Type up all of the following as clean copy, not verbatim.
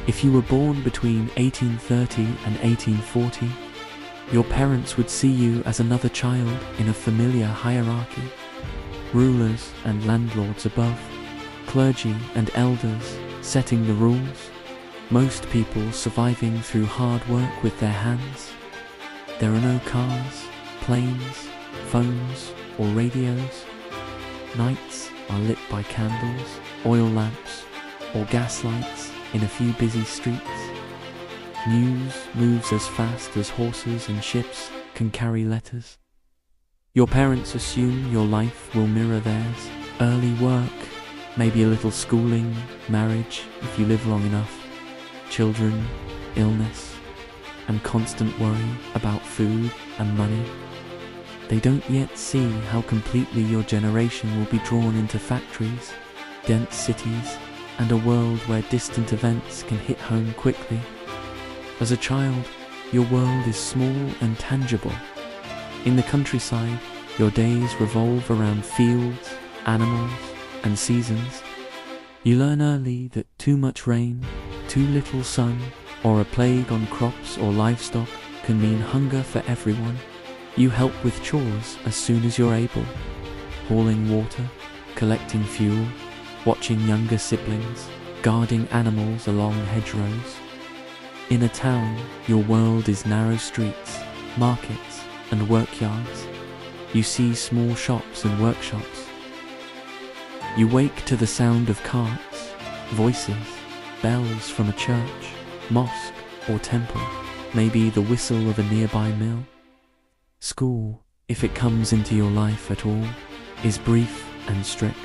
If you were born between 1830 and 1840, your parents would see you as another child in a familiar hierarchy. Rulers and landlords above, clergy and elders setting the rules, most people surviving through hard work with their hands. There are no cars, planes, phones, or radios. Nights are lit by candles, oil lamps, or gas lights in a few busy streets. News moves as fast as horses and ships can carry letters. Your parents assume your life will mirror theirs. Early work, maybe a little schooling, marriage if you live long enough, children, illness, and constant worry about food and money. They don't yet see how completely your generation will be drawn into factories, dense cities, and a world where distant events can hit home quickly. As a child, your world is small and tangible. In the countryside, your days revolve around fields, animals, and seasons. You learn early that too much rain, too little sun, or a plague on crops or livestock can mean hunger for everyone. You help with chores as soon as you're able, hauling water, collecting fuel, watching younger siblings, guarding animals along hedgerows. In a town, your world is narrow streets, markets, and workyards. You see small shops and workshops. You wake to the sound of carts, voices, bells from a church, mosque, or temple, maybe the whistle of a nearby mill. School, if it comes into your life at all, is brief and strict.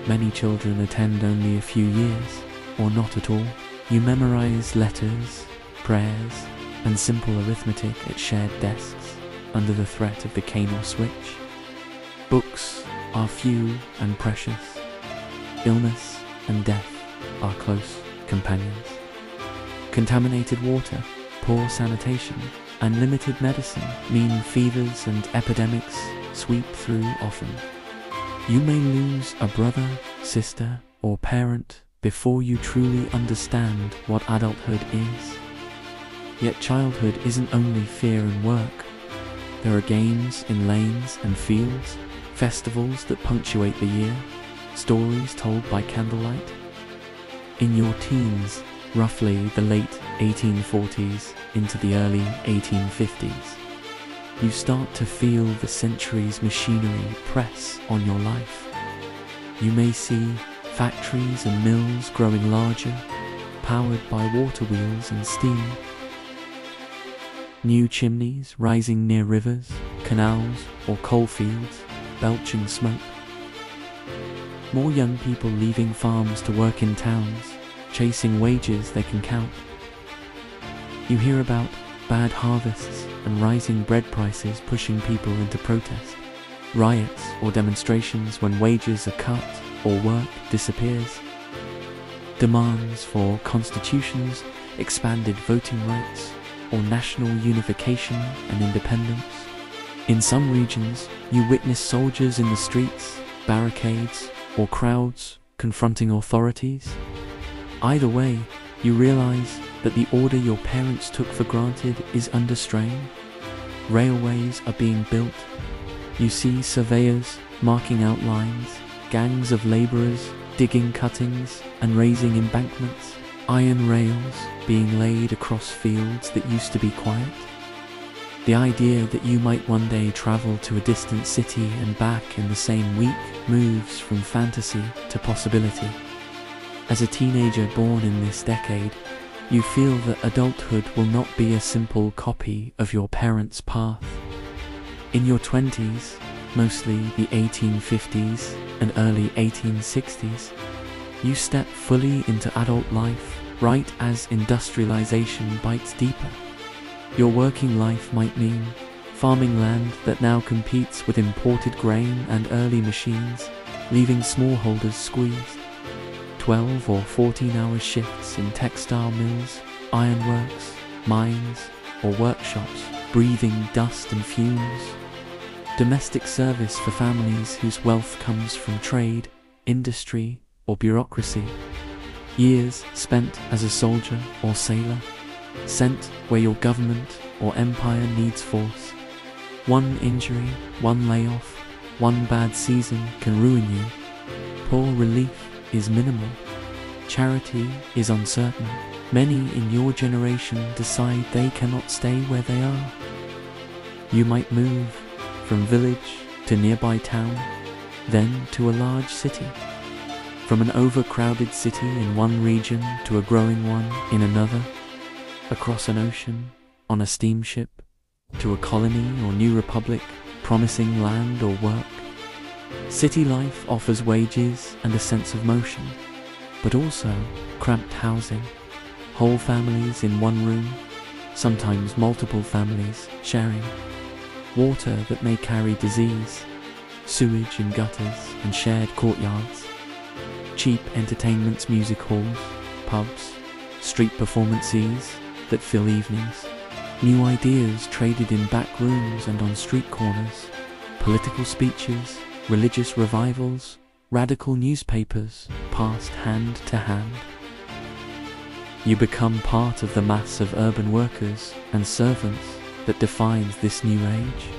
Many children attend only a few years, or not at all. You memorize letters, prayers, and simple arithmetic at shared desks under the threat of the cane or switch. Books are few and precious. Illness and death are close companions. Contaminated water, poor sanitation, and limited medicine mean fevers and epidemics sweep through often. You may lose a brother, sister, or parent before you truly understand what adulthood is. Yet childhood isn't only fear and work. There are games in lanes and fields, festivals that punctuate the year, stories told by candlelight. In your teens, roughly the late 1840s into the early 1850s, you start to feel the century's machinery press on your life. You may see factories and mills growing larger, powered by water wheels and steam. New chimneys rising near rivers, canals, or coal fields, belching smoke. More young people leaving farms to work in towns, chasing wages they can count. You hear about bad harvests and rising bread prices pushing people into protest, riots or demonstrations when wages are cut or work disappears, demands for constitutions, expanded voting rights, or national unification and independence. In some regions, you witness soldiers in the streets, barricades, or crowds confronting authorities. Either way, you realize that the order your parents took for granted is under strain. Railways are being built. You see surveyors marking out lines, gangs of labourers digging cuttings and raising embankments, iron rails being laid across fields that used to be quiet. The idea that you might one day travel to a distant city and back in the same week moves from fantasy to possibility. As a teenager born in this decade, you feel that adulthood will not be a simple copy of your parents' path. In your 20s, mostly the 1850s and early 1860s, you step fully into adult life right as industrialization bites deeper. Your working life might mean farming land that now competes with imported grain and early machines, leaving smallholders squeezed. 12 or 14-hour shifts in textile mills, ironworks, mines, or workshops, breathing dust and fumes. Domestic service for families whose wealth comes from trade, industry, or bureaucracy. Years spent as a soldier or sailor, sent where your government or empire needs force. One injury, one layoff, one bad season can ruin you. Poor relief is minimal. Charity is uncertain. Many in your generation decide they cannot stay where they are. You might move from village to nearby town, then to a large city. From an overcrowded city in one region to a growing one in another. Across an ocean, on a steamship, to a colony or new republic, promising land or work. City life offers wages and a sense of motion, but also cramped housing, whole families in one room, sometimes multiple families sharing, water that may carry disease, sewage in gutters and shared courtyards, cheap entertainments, music halls, pubs, street performances that fill evenings, new ideas traded in back rooms and on street corners, political speeches, religious revivals, radical newspapers passed hand to hand. You become part of the mass of urban workers and servants that defines this new age.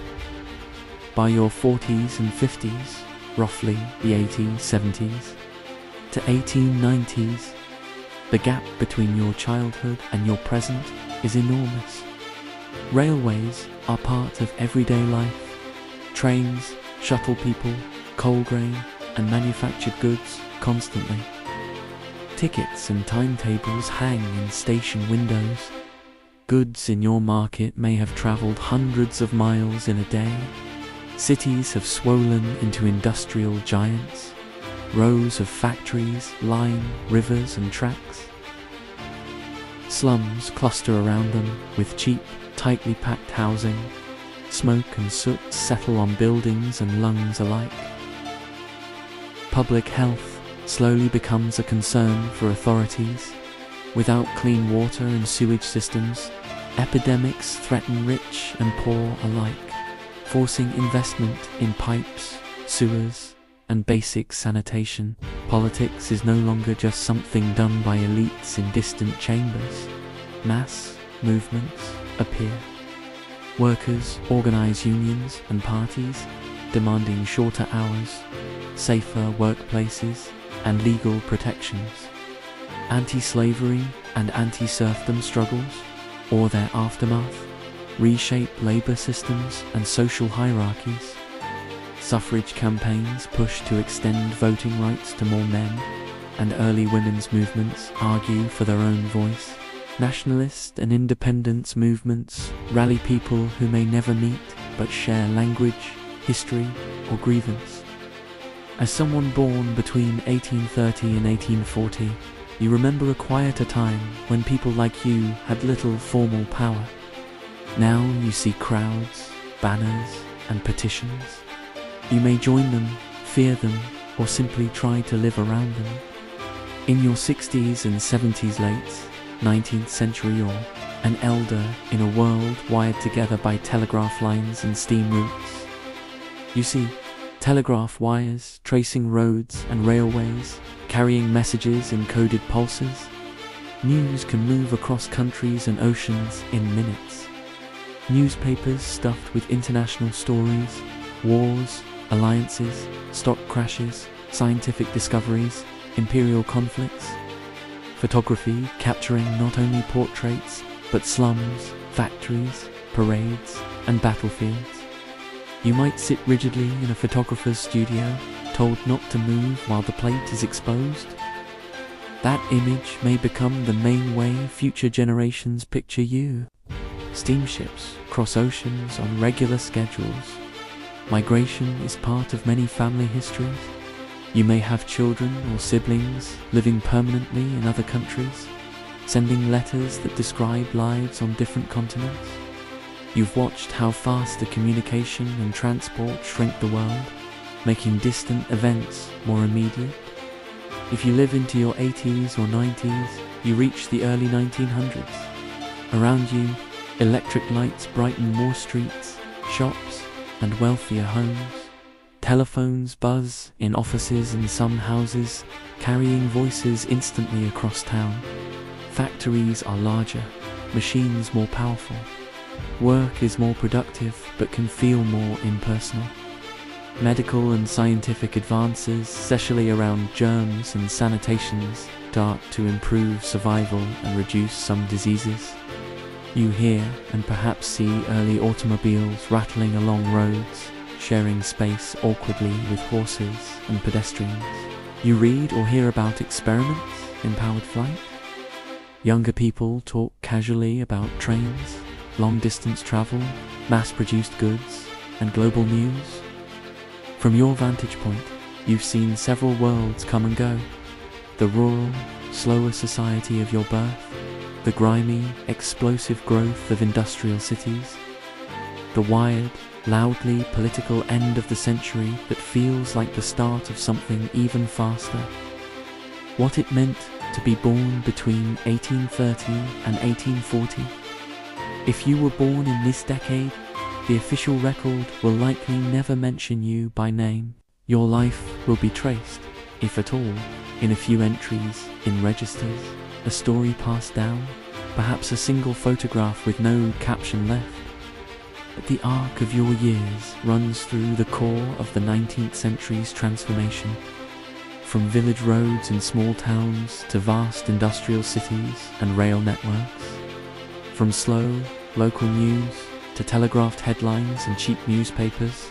By your 40s and 50s, roughly the 1870s to 1890s, the gap between your childhood and your present is enormous. Railways are part of everyday life. Trains shuttle people, coal grain, and manufactured goods constantly. Tickets and timetables hang in station windows. Goods in your market may have travelled hundreds of miles in a day. Cities have swollen into industrial giants. Rows of factories line rivers and tracks. Slums cluster around them with cheap, tightly packed housing. Smoke and soot settle on buildings and lungs alike. Public health slowly becomes a concern for authorities. Without clean water and sewage systems, epidemics threaten rich and poor alike, forcing investment in pipes, sewers, and basic sanitation. Politics is no longer just something done by elites in distant chambers. Mass movements appear. Workers organize unions and parties, demanding shorter hours, safer workplaces, and legal protections. Anti-slavery and anti-serfdom struggles, or their aftermath, reshape labor systems and social hierarchies. Suffrage campaigns push to extend voting rights to more men, and early women's movements argue for their own voice. Nationalist and independence movements rally people who may never meet but share language, history, or grievance. As someone born between 1830 and 1840, you remember a quieter time when people like you had little formal power. Now you see crowds, banners, and petitions. You may join them, fear them, or simply try to live around them. In your 60s and 70s late 19th century, or an elder in a world wired together by telegraph lines and steam routes. You see, telegraph wires tracing roads and railways, carrying messages in coded pulses. News can move across countries and oceans in minutes. Newspapers stuffed with international stories, wars, alliances, stock crashes, scientific discoveries, imperial conflicts. Photography capturing not only portraits, but slums, factories, parades, and battlefields. You might sit rigidly in a photographer's studio, told not to move while the plate is exposed. That image may become the main way future generations picture you. Steamships cross oceans on regular schedules. Migration is part of many family histories. You may have children or siblings living permanently in other countries, sending letters that describe lives on different continents. You've watched how fast the communication and transport shrink the world, making distant events more immediate. If you live into your 80s or 90s, you reach the early 1900s. Around you, electric lights brighten more streets, shops, and wealthier homes. Telephones buzz in offices and some houses, carrying voices instantly across town. Factories are larger, machines more powerful. Work is more productive but can feel more impersonal. Medical and scientific advances, especially around germs and sanitations, start to improve survival and reduce some diseases. You hear and perhaps see early automobiles rattling along roads, sharing space awkwardly with horses and pedestrians. You read or hear about experiments in powered flight. Younger people talk casually about trains, long-distance travel, mass-produced goods, and global news. From your vantage point, you've seen several worlds come and go. The rural, slower society of your birth, the grimy, explosive growth of industrial cities, the wired, loudly political end of the century that feels like the start of something even faster. What it meant to be born between 1830 and 1840. If you were born in this decade, the official record will likely never mention you by name. Your life will be traced, if at all, in a few entries in registers, a story passed down, perhaps a single photograph with no caption left. But the arc of your years runs through the core of the 19th century's transformation. From village roads in small towns to vast industrial cities and rail networks. From slow, local news to telegraphed headlines and cheap newspapers.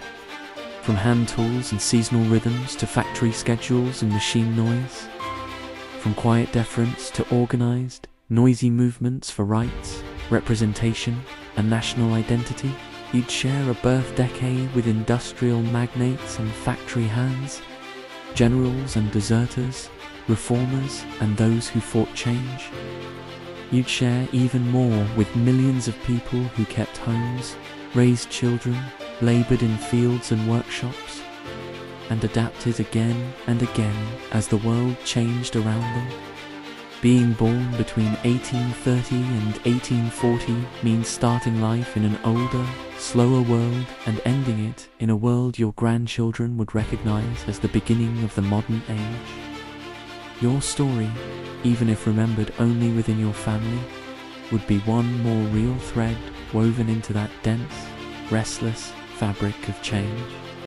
From hand tools and seasonal rhythms to factory schedules and machine noise. From quiet deference to organized, noisy movements for rights, representation, and national identity. You'd share a birth decade with industrial magnates and factory hands, generals and deserters, reformers and those who fought change. You'd share even more with millions of people who kept homes, raised children, labored in fields and workshops, and adapted again and again as the world changed around them. Being born between 1830 and 1840 means starting life in an older, slower world and ending it in a world your grandchildren would recognize as the beginning of the modern age. Your story, even if remembered only within your family, would be one more real thread woven into that dense, restless fabric of change.